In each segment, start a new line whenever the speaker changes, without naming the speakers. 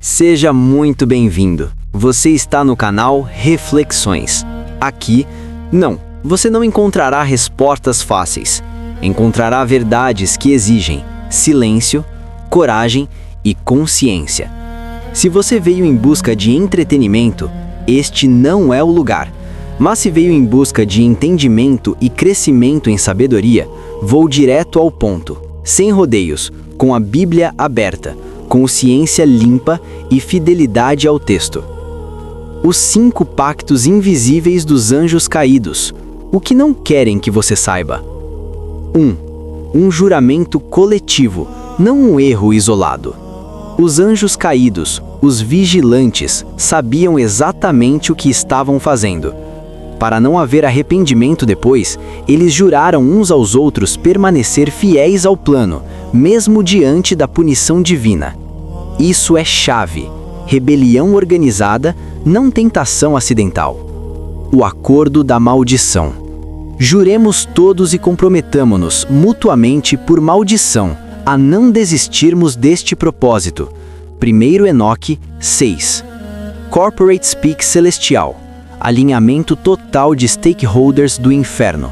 Seja muito bem-vindo. Você está no canal Reflexões. Aqui, você não encontrará respostas fáceis. Encontrará verdades que exigem silêncio, coragem e consciência. Se você veio em busca de entretenimento, este não é o lugar. Mas se veio em busca de entendimento e crescimento em sabedoria, vou direto ao ponto, sem rodeios, com a Bíblia aberta, consciência limpa e fidelidade ao texto. Os 5 pactos invisíveis dos anjos caídos. O que não querem que você saiba? 1. Um juramento coletivo, não um erro isolado. Os anjos caídos, os vigilantes, sabiam exatamente o que estavam fazendo. Para não haver arrependimento depois, eles juraram uns aos outros permanecer fiéis ao plano, mesmo diante da punição divina. Isso é chave. Rebelião organizada, não tentação acidental. O acordo da maldição. Juremos todos e comprometamo-nos mutuamente por maldição a não desistirmos deste propósito. 1 Enoque 6. Corporate Speak Celestial. Alinhamento total de stakeholders do inferno.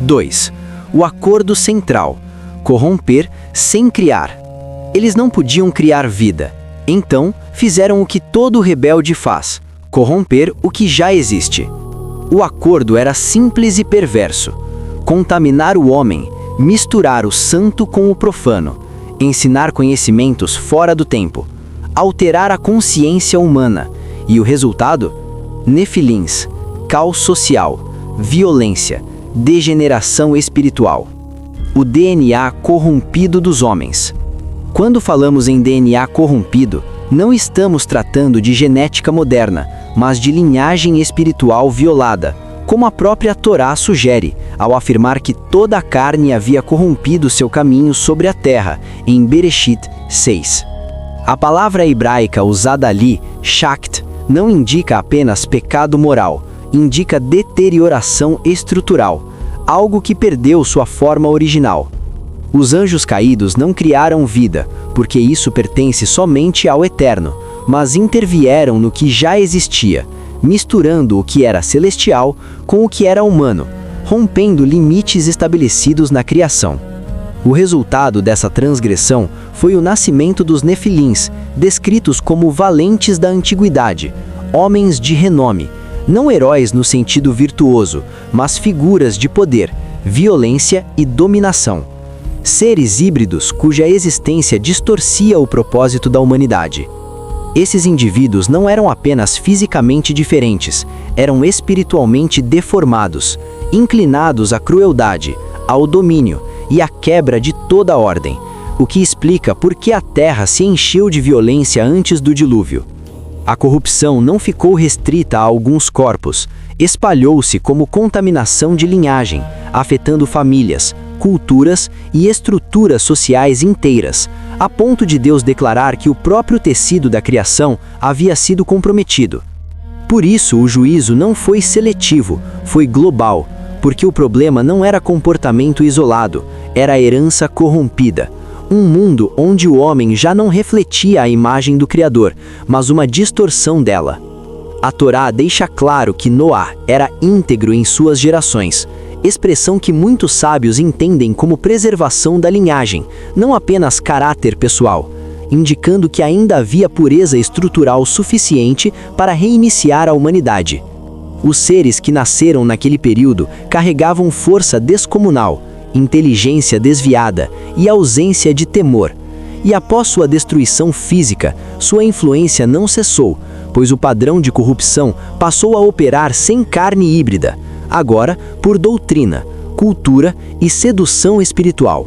2. O acordo central. Corromper sem criar. Eles não podiam criar vida. Então, fizeram o que todo rebelde faz: corromper o que já existe. O acordo era simples e perverso. Contaminar o homem, misturar o santo com o profano, ensinar conhecimentos fora do tempo, alterar a consciência humana. E o resultado? Nefilins, caos social, violência, degeneração espiritual. O DNA corrompido dos homens. Quando falamos em DNA corrompido, não estamos tratando de genética moderna, mas de linhagem espiritual violada, como a própria Torá sugere, ao afirmar que toda a carne havia corrompido seu caminho sobre a terra, em Bereshit 6. A palavra hebraica usada ali, shakt, não indica apenas pecado moral, indica deterioração estrutural, algo que perdeu sua forma original. Os anjos caídos não criaram vida, porque isso pertence somente ao Eterno, mas intervieram no que já existia, misturando o que era celestial com o que era humano, rompendo limites estabelecidos na criação. O resultado dessa transgressão foi o nascimento dos Nefilins, descritos como valentes da antiguidade, homens de renome, não heróis no sentido virtuoso, mas figuras de poder, violência e dominação. Seres híbridos cuja existência distorcia o propósito da humanidade. Esses indivíduos não eram apenas fisicamente diferentes, eram espiritualmente deformados, inclinados à crueldade, ao domínio e à quebra de toda a ordem, o que explica por que a Terra se encheu de violência antes do dilúvio. A corrupção não ficou restrita a alguns corpos, espalhou-se como contaminação de linhagem, afetando famílias, culturas e estruturas sociais inteiras, a ponto de Deus declarar que o próprio tecido da criação havia sido comprometido. Por isso, o juízo não foi seletivo, foi global, porque o problema não era comportamento isolado, era a herança corrompida. Um mundo onde o homem já não refletia a imagem do Criador, mas uma distorção dela. A Torá deixa claro que Noá era íntegro em suas gerações, expressão que muitos sábios entendem como preservação da linhagem, não apenas caráter pessoal, indicando que ainda havia pureza estrutural suficiente para reiniciar a humanidade. Os seres que nasceram naquele período carregavam força descomunal, inteligência desviada e ausência de temor. E após sua destruição física, sua influência não cessou, pois o padrão de corrupção passou a operar sem carne híbrida, agora por doutrina, cultura e sedução espiritual.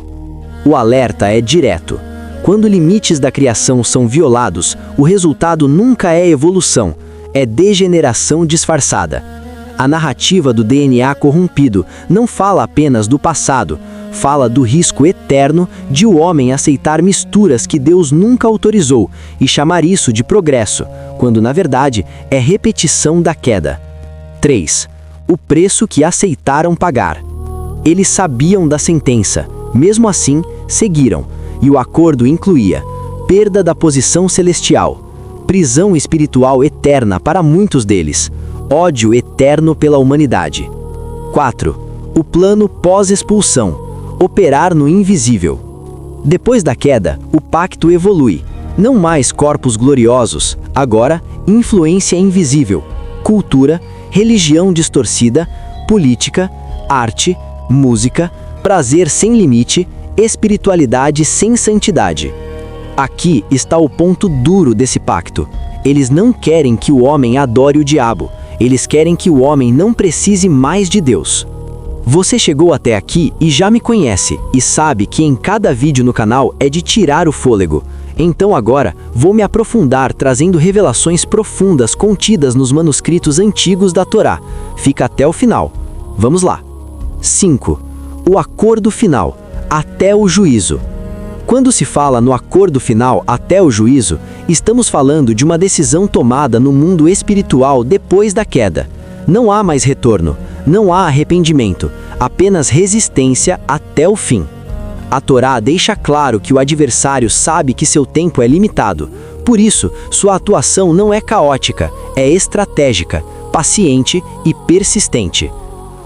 O alerta é direto. Quando limites da criação são violados, o resultado nunca é evolução, é degeneração disfarçada. A narrativa do DNA corrompido não fala apenas do passado, fala do risco eterno de o homem aceitar misturas que Deus nunca autorizou e chamar isso de progresso, quando na verdade é repetição da queda. 3. O preço que aceitaram pagar. Eles sabiam da sentença, mesmo assim, seguiram, e o acordo incluía perda da posição celestial, prisão espiritual eterna para muitos deles, ódio eterno pela humanidade. 4. O plano pós-expulsão, operar no invisível. Depois da queda, o pacto evolui. Não mais corpos gloriosos, agora influência invisível, cultura, religião distorcida, política, arte, música, prazer sem limite, espiritualidade sem santidade. Aqui está o ponto duro desse pacto. Eles não querem que o homem adore o diabo. Eles querem que o homem não precise mais de Deus. Você chegou até aqui e já me conhece, e sabe que em cada vídeo no canal é de tirar o fôlego. Então agora, vou me aprofundar trazendo revelações profundas contidas nos manuscritos antigos da Torá. Fica até o final. Vamos lá. 5. O acordo final, até o juízo. Quando se fala no acordo final até o juízo, estamos falando de uma decisão tomada no mundo espiritual depois da queda. Não há mais retorno, não há arrependimento, apenas resistência até o fim. A Torá deixa claro que o adversário sabe que seu tempo é limitado. Por isso, sua atuação não é caótica, é estratégica, paciente e persistente.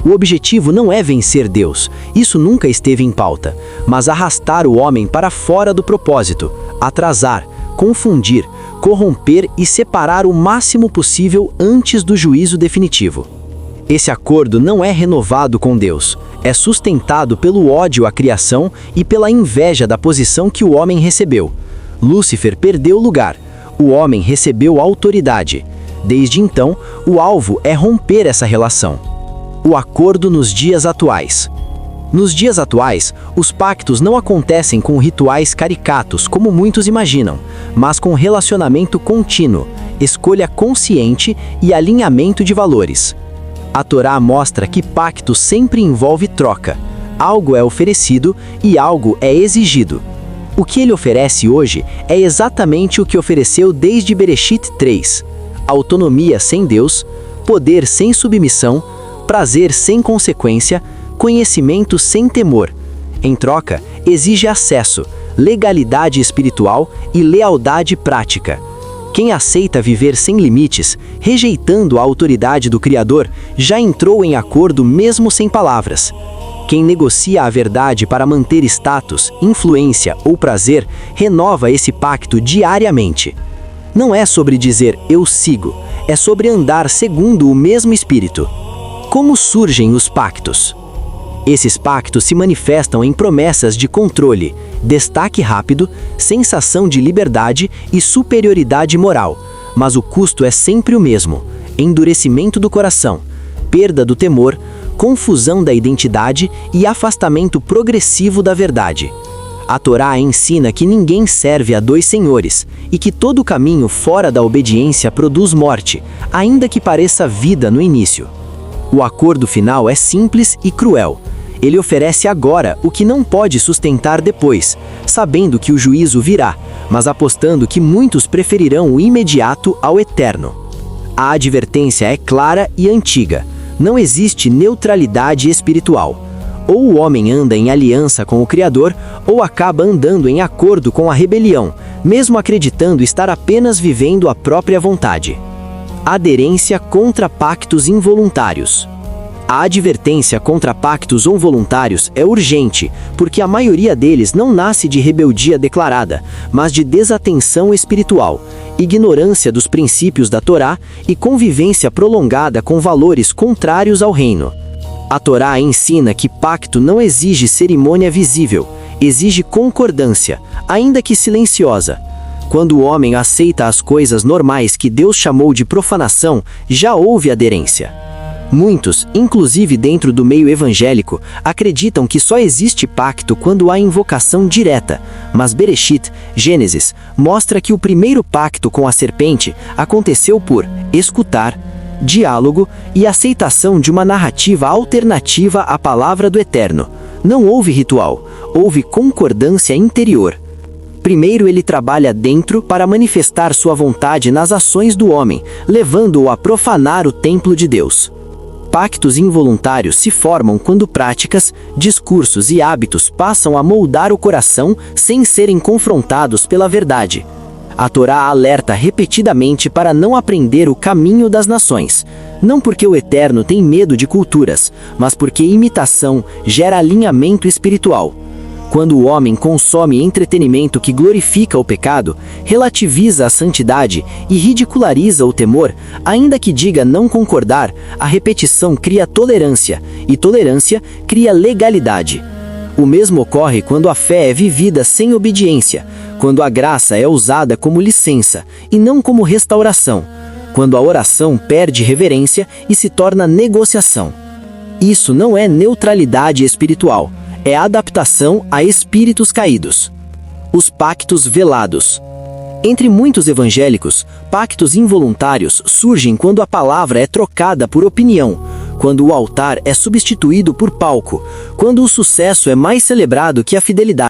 O objetivo não é vencer Deus, isso nunca esteve em pauta, mas arrastar o homem para fora do propósito, atrasar, confundir, corromper e separar o máximo possível antes do juízo definitivo. Esse acordo não é renovado com Deus, é sustentado pelo ódio à criação e pela inveja da posição que o homem recebeu. Lúcifer perdeu lugar, o homem recebeu autoridade. Desde então, o alvo é romper essa relação. O acordo nos dias atuais. Nos dias atuais, os pactos não acontecem com rituais caricatos, como muitos imaginam, mas com relacionamento contínuo, escolha consciente e alinhamento de valores. A Torá mostra que pacto sempre envolve troca. Algo é oferecido e algo é exigido. O que ele oferece hoje é exatamente o que ofereceu desde Bereshit 3. Autonomia sem Deus, poder sem submissão, prazer sem consequência, conhecimento sem temor. Em troca, exige acesso, legalidade espiritual e lealdade prática. Quem aceita viver sem limites, rejeitando a autoridade do Criador, já entrou em acordo mesmo sem palavras. Quem negocia a verdade para manter status, influência ou prazer, renova esse pacto diariamente. Não é sobre dizer eu sigo, é sobre andar segundo o mesmo espírito. Como surgem os pactos? Esses pactos se manifestam em promessas de controle, destaque rápido, sensação de liberdade e superioridade moral, mas o custo é sempre o mesmo: endurecimento do coração, perda do temor, confusão da identidade e afastamento progressivo da verdade. A Torá ensina que ninguém serve a dois senhores e que todo caminho fora da obediência produz morte, ainda que pareça vida no início. O acordo final é simples e cruel. Ele oferece agora o que não pode sustentar depois, sabendo que o juízo virá, mas apostando que muitos preferirão o imediato ao eterno. A advertência é clara e antiga. Não existe neutralidade espiritual. Ou o homem anda em aliança com o Criador, ou acaba andando em acordo com a rebelião, mesmo acreditando estar apenas vivendo a própria vontade. Aderência contra pactos involuntários. A advertência contra pactos involuntários é urgente, porque a maioria deles não nasce de rebeldia declarada, mas de desatenção espiritual, ignorância dos princípios da Torá e convivência prolongada com valores contrários ao reino. A Torá ensina que pacto não exige cerimônia visível, exige concordância, ainda que silenciosa. Quando o homem aceita as coisas normais que Deus chamou de profanação, já houve aderência. Muitos, inclusive dentro do meio evangélico, acreditam que só existe pacto quando há invocação direta, mas Bereshit, Gênesis, mostra que o primeiro pacto com a serpente aconteceu por escutar, diálogo e aceitação de uma narrativa alternativa à palavra do Eterno. Não houve ritual, houve concordância interior. Primeiro ele trabalha dentro para manifestar sua vontade nas ações do homem, levando-o a profanar o templo de Deus. Pactos involuntários se formam quando práticas, discursos e hábitos passam a moldar o coração sem serem confrontados pela verdade. A Torá alerta repetidamente para não aprender o caminho das nações. Não porque o Eterno tem medo de culturas, mas porque imitação gera alinhamento espiritual. Quando o homem consome entretenimento que glorifica o pecado, relativiza a santidade e ridiculariza o temor, ainda que diga não concordar, a repetição cria tolerância, e tolerância cria legalidade. O mesmo ocorre quando a fé é vivida sem obediência, quando a graça é usada como licença e não como restauração, quando a oração perde reverência e se torna negociação. Isso não é neutralidade espiritual, é adaptação a espíritos caídos. Os pactos velados. Entre muitos evangélicos, pactos involuntários surgem quando a palavra é trocada por opinião, quando o altar é substituído por palco, quando o sucesso é mais celebrado que a fidelidade.